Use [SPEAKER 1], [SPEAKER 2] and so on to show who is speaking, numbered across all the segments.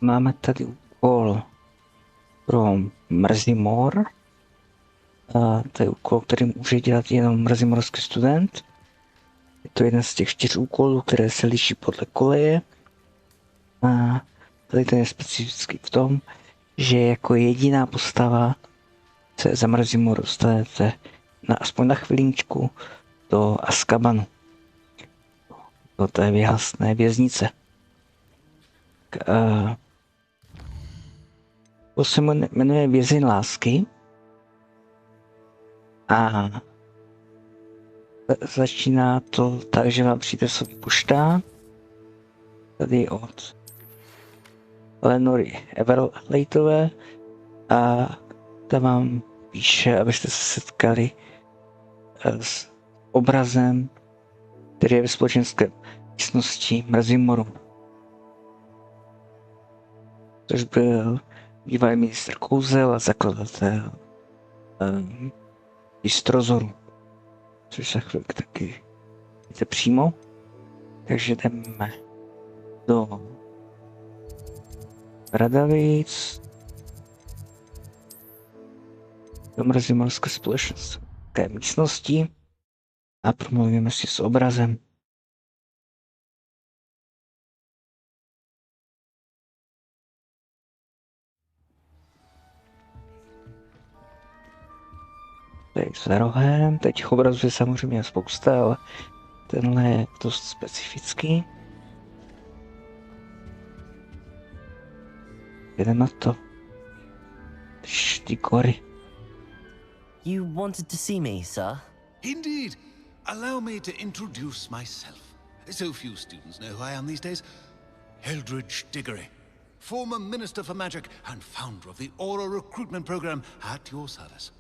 [SPEAKER 1] Máme tady úkol pro mrzimor. To je úkol, který může dělat jenom mrzimorský student. Je to jeden z těch 4 úkolů, které se liší podle koleje. A tady ten je specifický v tom, že jako jediná postava se za mrzimor dostanete aspoň na chvilínčku do Azkabanu. Do té věhlasné věznice. To se jmenuje Vězeň lásky. A začíná to tak, že vám přijde sobě pošta. Tady od Lenory Everlightové. A ta vám píše, abyste se setkali s obrazem, který je ve společenské místnosti mrzimoru. Což byl bývalý ministr kouzel a zakladatel Bystrozoru. Což se chvíli taky jde přímo. Takže jdeme do Radavic, do mrzimorské společenské místnosti a promluvíme si s obrazem. Tady za rohem, teď obrazů je samozřejmě spousta, ale tenhle je dost specifický. Jdeme na to. Ty kory.
[SPEAKER 2] You wanted to see me, sir?
[SPEAKER 3] Indeed. Allow me to introduce myself. So few students know who I am these days. Eldridge Diggory, former Minister for Magic and founder of the Aura recruitment program at your service.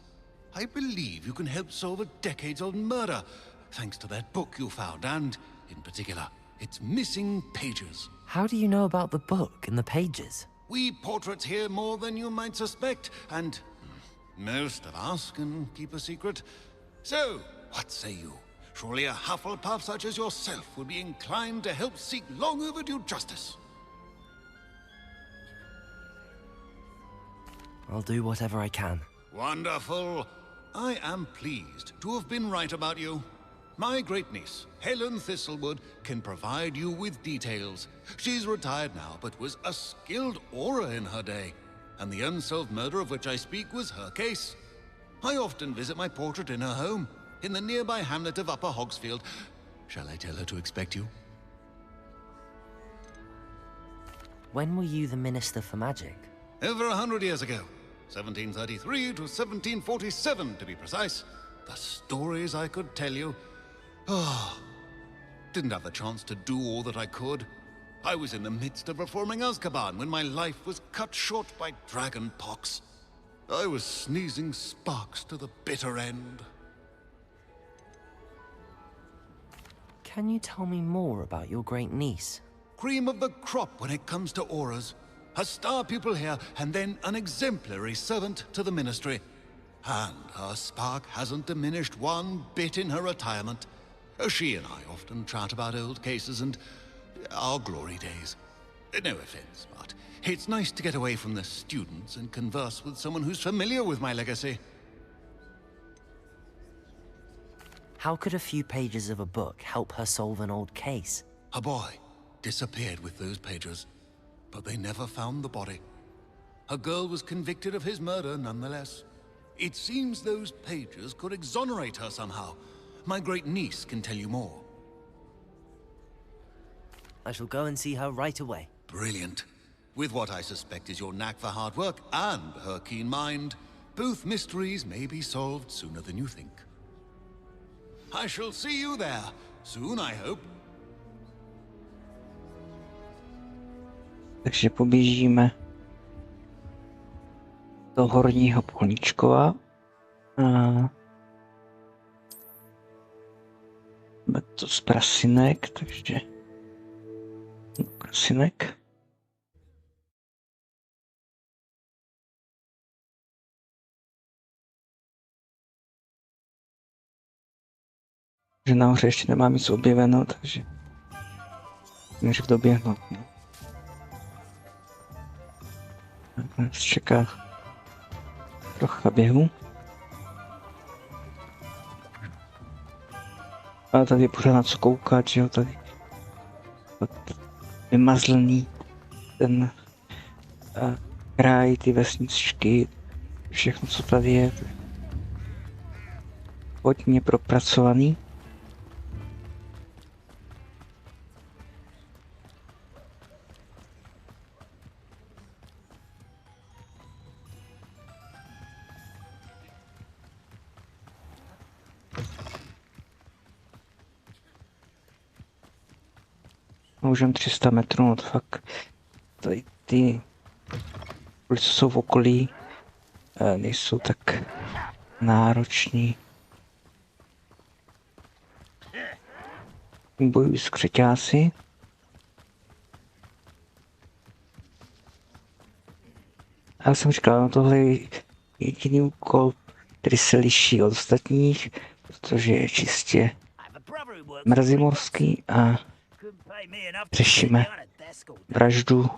[SPEAKER 3] I believe you can help solve a decades-old murder, thanks to that book you found, and, in particular, its missing pages.
[SPEAKER 2] How do you know about the book and the pages?
[SPEAKER 3] We portraits hear more than you might suspect, and most of us can keep a secret. So, what say you? Surely a Hufflepuff such as yourself would be inclined to help seek long overdue justice.
[SPEAKER 2] I'll do whatever I can.
[SPEAKER 3] Wonderful. I am pleased to have been right about you. My great-niece, Helen Thistlewood, can provide you with details. She's retired now, but was a skilled aura in her day. And the unsolved murder of which I speak was her case. I often visit my portrait in her home, in the nearby hamlet of Upper Hogsfield. Shall I tell her to expect you?
[SPEAKER 2] When were you the Minister for Magic?
[SPEAKER 3] Over 100 years ago. 1733 to 1747, to be precise. The stories I could tell you. Oh, didn't have the chance to do all that I could. I was in the midst of reforming Azkaban when my life was cut short by dragon pox. I was sneezing sparks to the bitter end.
[SPEAKER 2] Can you tell me more about your great niece?
[SPEAKER 3] Cream of the crop when it comes to auras. A star pupil here, and then an exemplary servant to the ministry. And her spark hasn't diminished one bit in her retirement. She and I often chat about old cases and our glory days. No offense, but it's nice to get away from the students and converse with someone who's familiar with my legacy.
[SPEAKER 2] How could a few pages of a book help her solve an old case?
[SPEAKER 3] A boy disappeared with those pages, but they never found the body. A girl was convicted of his murder nonetheless. It seems those pages could exonerate her somehow. My great-niece can tell you more.
[SPEAKER 2] I shall go and see her right away.
[SPEAKER 3] Brilliant. With what I suspect is your knack for hard work and her keen mind, both mysteries may be solved sooner than you think. I shall see you there, soon I hope.
[SPEAKER 1] Takže poběžíme do Horního Polníčkova. Máme to z Prasinek, takže Prasinek. Že nahoře ještě nemám nic objeveno, takže můžu doběhnout. No. Nás čeká trocha běhu. Ale tady je pořád na co koukat, že jo, tady vymazlený ten kraj, ty vesničky, všechno, co tady je, hodně propracovaný. Můžem 300 metrů, no to fakt tady ty ulice jsou v okolí, nejsou tak nároční. Bojují s křeťásy. Já jsem říkal, no tohle je jediný úkol, který se liší od ostatních, protože je čistě mrzimorský a řešíme vraždu.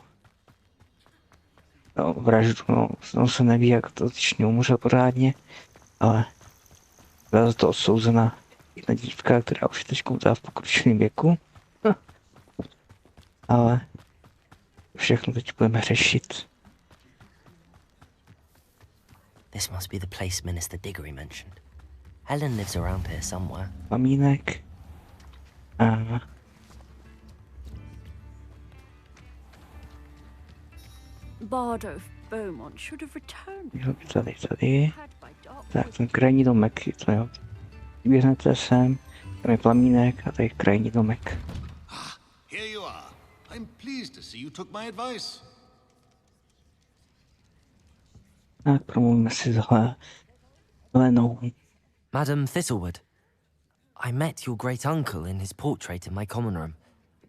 [SPEAKER 1] No, on se neví, jak to dotyčně umřel pořádně, ale byla za to odsouzena jedna dívka, která už je teď v pokročilém věku. Ale všechno teď budeme řešit.
[SPEAKER 2] This must be the place Minister Diggory mentioned. Helen lives around here somewhere.
[SPEAKER 1] Mamínek. A
[SPEAKER 4] Bardo of Beaumont should have returned.
[SPEAKER 1] jo, tady. Tak, ten krajní domek, to jo. Běhnete sem, tam je plamínek a tady je krajní domek.
[SPEAKER 3] Here you are. I'm pleased to see you took my advice.
[SPEAKER 1] Tak, promluvíme si s Helenou.
[SPEAKER 2] Madam Thistlewood, I met your great uncle in his portrait in my common room.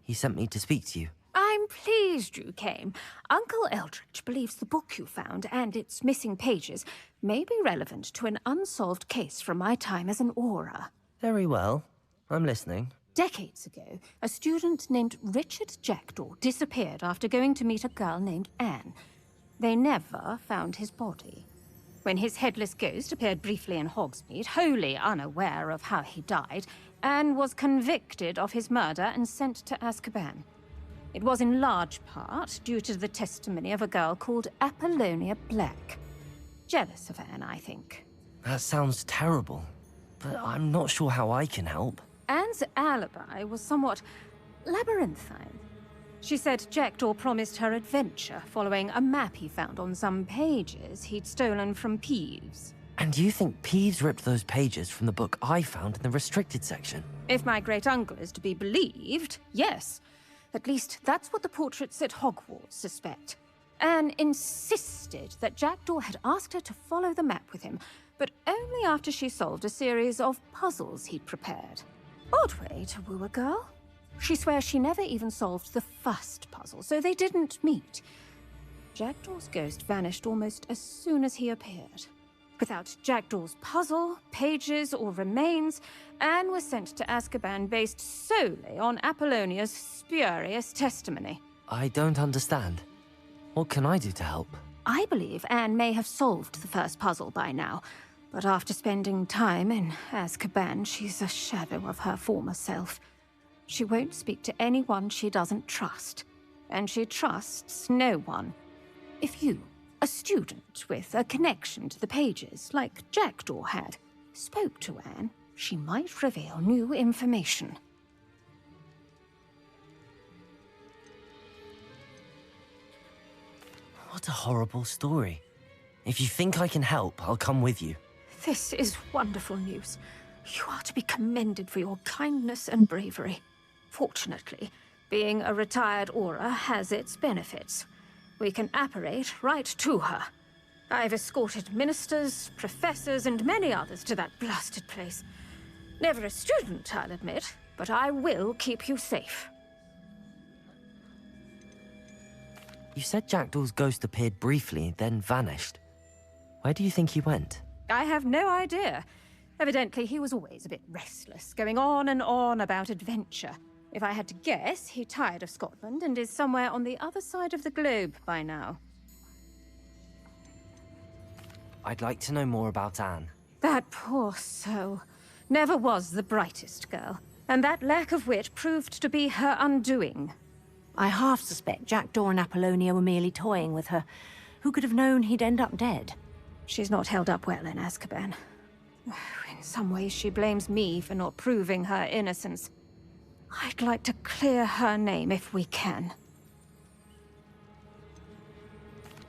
[SPEAKER 2] He sent me to speak to you.
[SPEAKER 4] I'm pleased you came. Uncle Eldridge believes the book you found and its missing pages may be relevant to an unsolved case from my time as an aura.
[SPEAKER 2] Very well. I'm listening.
[SPEAKER 4] Decades ago, a student named Richard Jackdaw disappeared after going to meet a girl named Anne. They never found his body. When his headless ghost appeared briefly in Hogsmeade, wholly unaware of how he died, Anne was convicted of his murder and sent to Azkaban. It was in large part due to the testimony of a girl called Apollonia Black. Jealous of Anne, I think.
[SPEAKER 2] That sounds terrible, but I'm not sure how I can help.
[SPEAKER 4] Anne's alibi was somewhat labyrinthine. She said Jackdaw promised her adventure following a map he found on some pages he'd stolen from Peeves.
[SPEAKER 2] And you think Peeves ripped those pages from the book I found in the restricted section?
[SPEAKER 4] If my great-uncle is to be believed, yes. At least that's what the portraits at Hogwarts suspect. Anne insisted that Jackdaw had asked her to follow the map with him, but only after she solved a series of puzzles he'd prepared. Odd way to woo a girl. She swears she never even solved the first puzzle, so they didn't meet. Jackdaw's ghost vanished almost as soon as he appeared. Without Jackdaw's puzzle, pages, or remains, Anne was sent to Azkaban based solely on Apollonia's spurious testimony.
[SPEAKER 2] I don't understand. What can I do to help?
[SPEAKER 4] I believe Anne may have solved the first puzzle by now, but after spending time in Azkaban, she's a shadow of her former self. She won't speak to anyone she doesn't trust, and she trusts no one. If you, a student with a connection to the pages, like Jackdaw had, spoke to Anne, she might reveal new information.
[SPEAKER 2] What a horrible story. If you think I can help, I'll come with you.
[SPEAKER 4] This is wonderful news. You are to be commended for your kindness and bravery. Fortunately, being a retired aura has its benefits. We can apparate right to her. I've escorted ministers, professors, and many others to that blasted place. Never a student, I'll admit, but I will keep you safe.
[SPEAKER 2] You said Jackdaw's ghost appeared briefly, then vanished. Where do you think he went?
[SPEAKER 4] I have no idea. Evidently, he was always a bit restless, going on and on about adventure. If I had to guess, he tired of Scotland and is somewhere on the other side of the globe by now.
[SPEAKER 2] I'd like to know more about Anne.
[SPEAKER 4] That poor soul never was the brightest girl, and that lack of wit proved to be her undoing.
[SPEAKER 5] I half suspect Jackdaw and Apollonia were merely toying with her. Who could have known he'd end up dead?
[SPEAKER 4] She's not held up well in Azkaban. In some ways, she blames me for not proving her innocence. I'd like to clear her name if we can.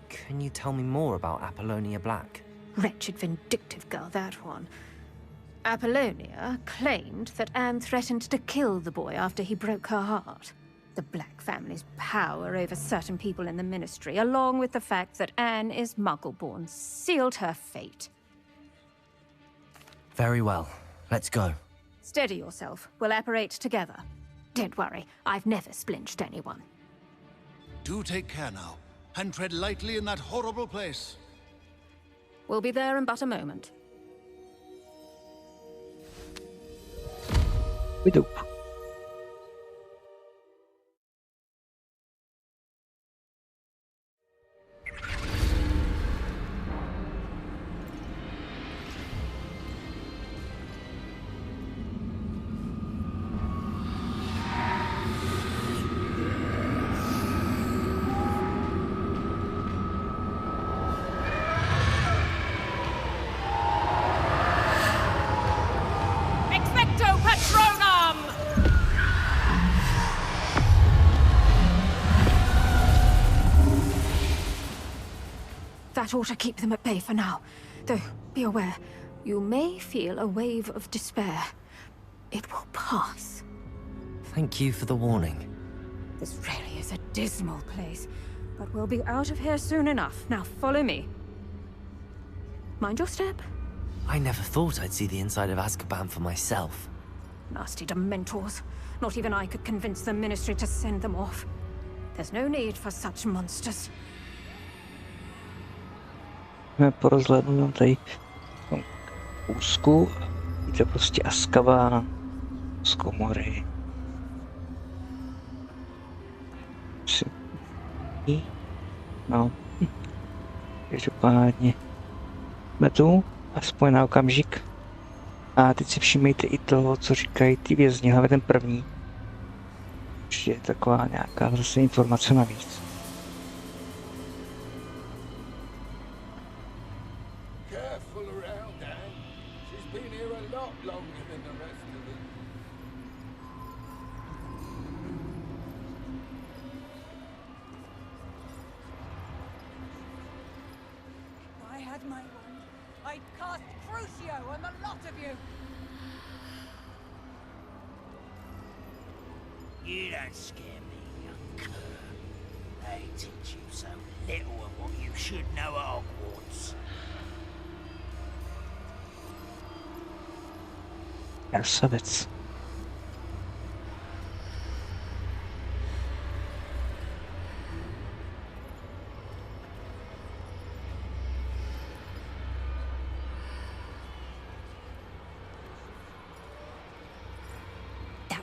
[SPEAKER 2] Can you tell me more about Apollonia Black?
[SPEAKER 4] Wretched, vindictive girl, that one. Apollonia claimed that Anne threatened to kill the boy after he broke her heart. The Black family's power over certain people in the Ministry, along with the fact that Anne is Muggle-born, sealed her fate.
[SPEAKER 2] Very well. Let's go.
[SPEAKER 4] Steady yourself. We'll apparate together. Don't worry, I've never splinched anyone.
[SPEAKER 3] Do take care now, and tread lightly in that horrible place.
[SPEAKER 4] We'll be there in but a moment.
[SPEAKER 1] We do.
[SPEAKER 4] That ought to keep them at bay for now. Though, be aware, you may feel a wave of despair. It will pass.
[SPEAKER 2] Thank you for the warning.
[SPEAKER 4] This really is a dismal place, but we'll be out of here soon enough. Now follow me. Mind your step.
[SPEAKER 2] I never thought I'd see the inside of Azkaban for myself.
[SPEAKER 4] Nasty Dementors. Not even I could convince the Ministry to send them off. There's no need for such monsters.
[SPEAKER 1] Porozhlédnu tady v tom úzku. Víte, prostě Azkaban z komory. No. Každopádně. Jsme tu, aspoň na okamžik. A teď si všimejte i toho, co říkají ty vězni, hlavně ten první. Už je taková nějaká zase informace navíc.
[SPEAKER 6] You don't scare me, young cur. They teach you so little of what you should know at Hogwarts.
[SPEAKER 1] Krasavec.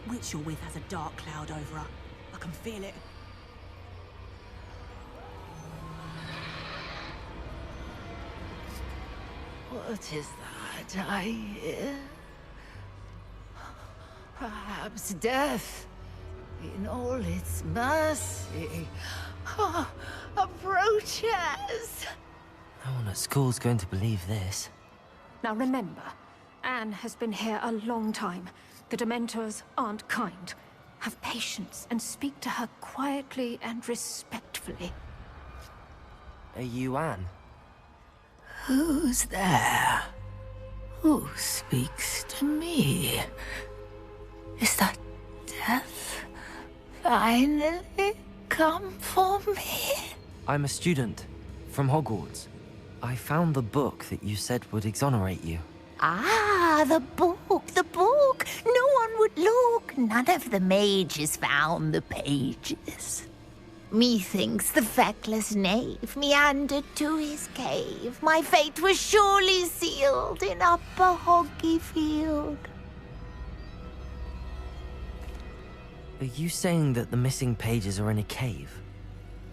[SPEAKER 5] Witch you're with has a dark cloud over her. I can feel it.
[SPEAKER 7] What is that I hear? Perhaps death, in all its mercy, approaches.
[SPEAKER 2] No one at school's going to believe this.
[SPEAKER 4] Now remember, Anne has been here a long time. The Dementors aren't kind. Have patience and speak to her quietly and respectfully.
[SPEAKER 2] Are you Anne?
[SPEAKER 7] Who's there? Who speaks to me? Is that death finally come for me?
[SPEAKER 2] I'm a student from Hogwarts. I found the book that you said would exonerate you.
[SPEAKER 7] Ah, the book, the book! No one would look. None of the mages found the pages. Methinks the feckless knave meandered to his cave. My fate was surely sealed in Upper Hoggyfield.
[SPEAKER 2] Are you saying that the missing pages are in a cave?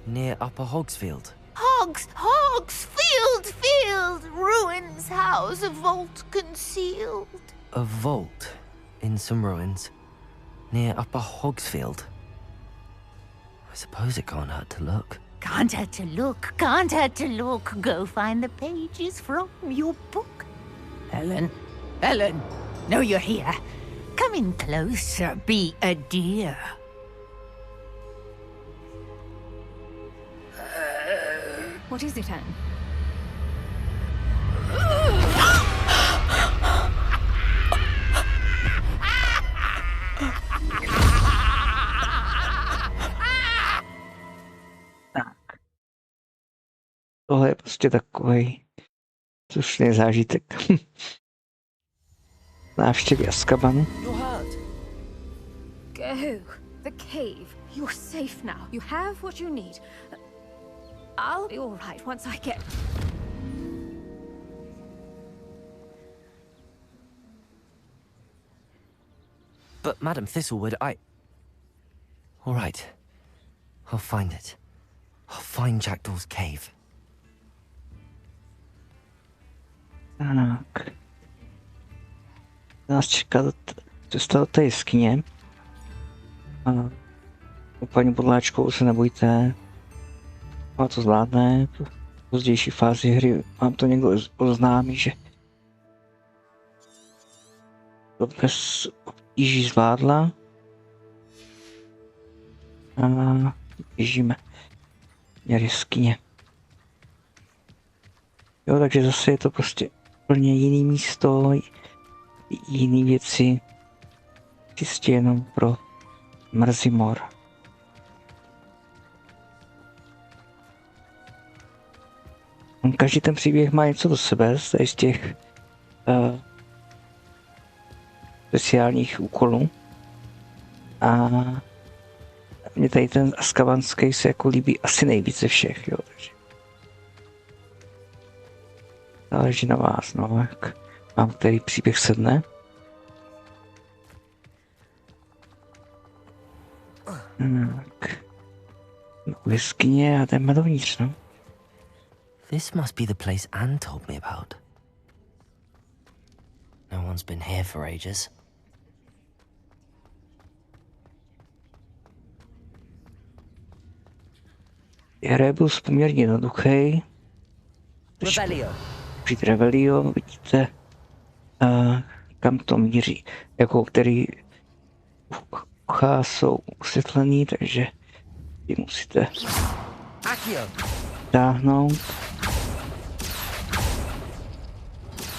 [SPEAKER 2] Near Upper Hogsfield?
[SPEAKER 7] Hogsfield! ruins house a vault concealed.
[SPEAKER 2] A vault in some ruins near Upper Hogsfield. I suppose it can't hurt to look.
[SPEAKER 7] Can't hurt to look, can't hurt to look. Go find the pages from your book. Helen, Helen, no, you're here. Come in closer, be a dear.
[SPEAKER 4] What is it, Anne?
[SPEAKER 1] Tohle je prostě takový slušný zážitek. Návštěvy Azkabanu.
[SPEAKER 2] You're hurt.
[SPEAKER 4] Go. The cave. You're safe now. You have what you need. I'll be all right once I get...
[SPEAKER 2] But Madam Thistlewood, All right. I'll find it. I'll find Jackdaw's cave.
[SPEAKER 1] Tak. Nás čeká cesta do té jeskyně. A u paní Bodláčkou se nebojte. A to zvládne. V pozdější fázi hry vám to někdo oznámí, že to bez obtíží zvládla. A běžíme měr jeskyně. Jo, takže zase je to prostě úplně jiný místo, jiný věci, čistě jenom pro mrzimor. Každý ten příběh má něco do sebe, z těch speciálních úkolů. A mě tady ten azkabanský se jako líbí asi nejvíc ze všech, jo, takže záleží na vás, no, jak vám který příběh sedne. Tak. U jeskyně a jdeme dovnitř, no.
[SPEAKER 2] This must be the place Anne told me about. No one's been here for ages.
[SPEAKER 1] Rebus poměrně jednoduchý.
[SPEAKER 2] Revelio.
[SPEAKER 1] Přijít Revelio, vidíte, kam to míří, jako který ucha jsou osvětlený, takže ji musíte táhnout.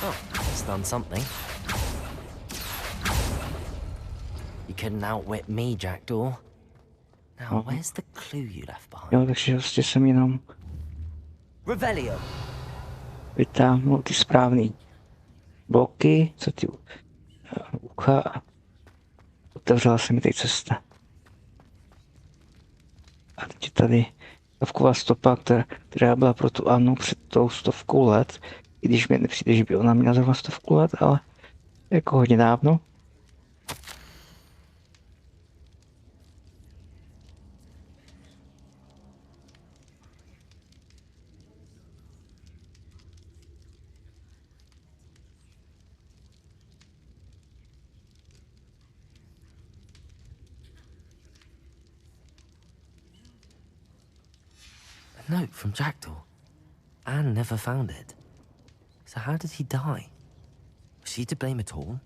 [SPEAKER 2] Oh, it's done something. You couldn't outwit me, Jackdaw. Now, where's the clue you left behind?
[SPEAKER 1] Jo, takže vlastně jsem jenom
[SPEAKER 2] Revelio.
[SPEAKER 1] vytáhnul ty správný bloky, co ty ucha a otevřela se mi tady cesta. A teď je tady stavková stopa, která byla pro tu Annu před tou 100 let, i když mi nepřijde, že by ona měla zrovna 100 let, ale jako hodně dávno.
[SPEAKER 2] A note from Jackdaw. Anne never found it. So how did he die? Was she to blame at all?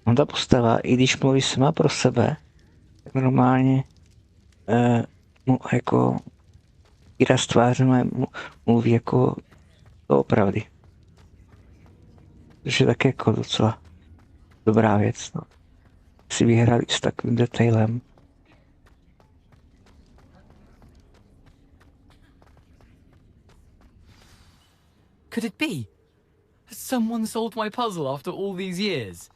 [SPEAKER 1] On ta postava, i když mluví sama pro sebe, tak normálně jako výraz tváře mluví jako doopravdy. Což je tak jako docela dobrá věc, no. Si vyhrali s takovým detailem.
[SPEAKER 8] Could it be? Has someone solved my puzzle after all these years?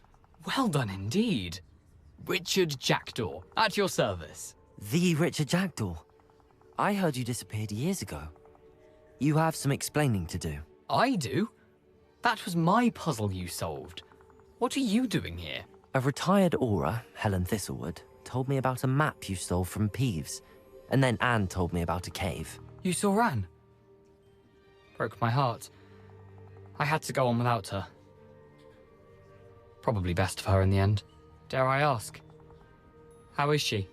[SPEAKER 8] Well done indeed. Richard Jackdaw, at your service.
[SPEAKER 2] The Richard Jackdaw. I heard you disappeared years ago. You have some explaining to do.
[SPEAKER 8] I do? That was my puzzle you solved. What are you doing here?
[SPEAKER 2] A retired aura, Helen Thistlewood, told me about a map you stole from Peeves. And then Anne told me about a cave.
[SPEAKER 8] You saw Anne? Broke my heart. I had to go on without her. Probably best for her in the end. Dare I ask? How is she?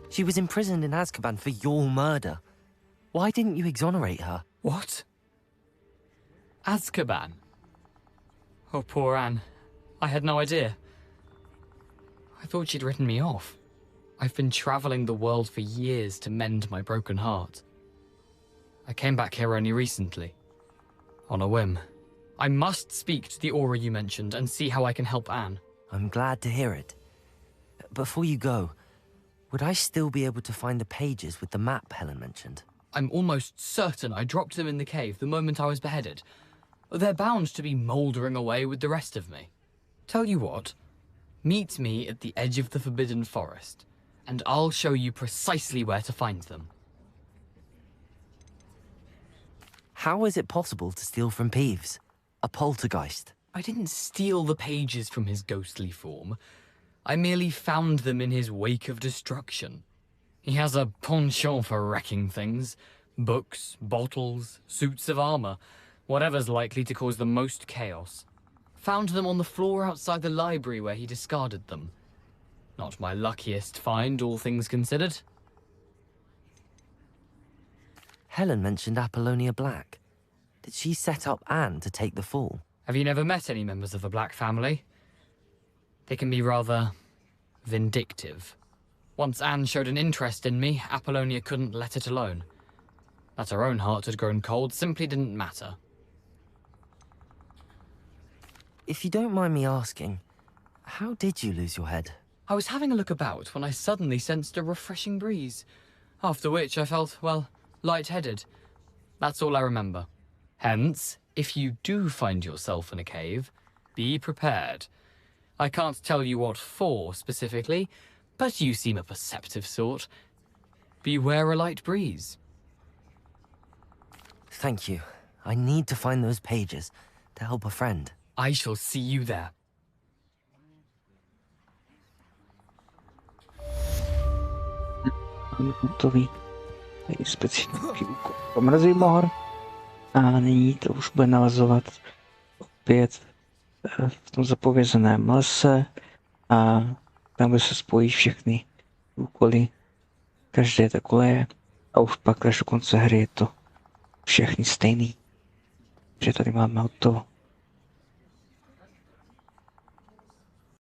[SPEAKER 2] She was imprisoned in Azkaban for your murder. Why didn't you exonerate her?
[SPEAKER 8] What? Azkaban? Oh, poor Anne. I had no idea. I thought she'd written me off. I've been traveling the world for years to mend my broken heart. I came back here only recently. On a whim. I must speak to the aura you mentioned and see how I can help Anne.
[SPEAKER 2] I'm glad to hear it. Before you go, would I still be able to find the pages with the map Helen mentioned?
[SPEAKER 8] I'm almost certain I dropped them in the cave the moment I was beheaded. They're bound to be mouldering away with the rest of me. Tell you what, meet me at the edge of the Forbidden Forest, and I'll show you precisely where to find them.
[SPEAKER 2] How is it possible to steal from Peeves? A poltergeist?
[SPEAKER 8] I didn't steal the pages from his ghostly form. I merely found them in his wake of destruction. He has a penchant for wrecking things. Books, bottles, suits of armor, whatever's likely to cause the most chaos. Found them on the floor outside the library where he discarded them. Not my luckiest find, all things considered.
[SPEAKER 2] Helen mentioned Apollonia Black. Did she set up Anne to take the fall?
[SPEAKER 8] Have you never met any members of the Black family? They can be rather vindictive. Once Anne showed an interest in me, Apollonia couldn't let it alone. That her own heart had grown cold simply didn't matter.
[SPEAKER 2] If you don't mind me asking, how did you lose your head?
[SPEAKER 8] I was having a look about when I suddenly sensed a refreshing breeze, after which I felt, well, lightheaded. That's all I remember. Hence, if you do find yourself in a cave, be prepared. I can't tell you what for specifically, but you seem a perceptive sort. Beware a light breeze.
[SPEAKER 2] Thank you. I need to find those pages to help a friend.
[SPEAKER 8] I shall see you there.
[SPEAKER 1] Hotový. Tady specifický úkol pro mrzimor. A nyní to už bude navazovat opět v tom zapovězeném lese. A tam, kde se spojí všechny úkoly. Každé takové. A už pak až do konce hry je to všechny stejný. Takže tady máme hotovo.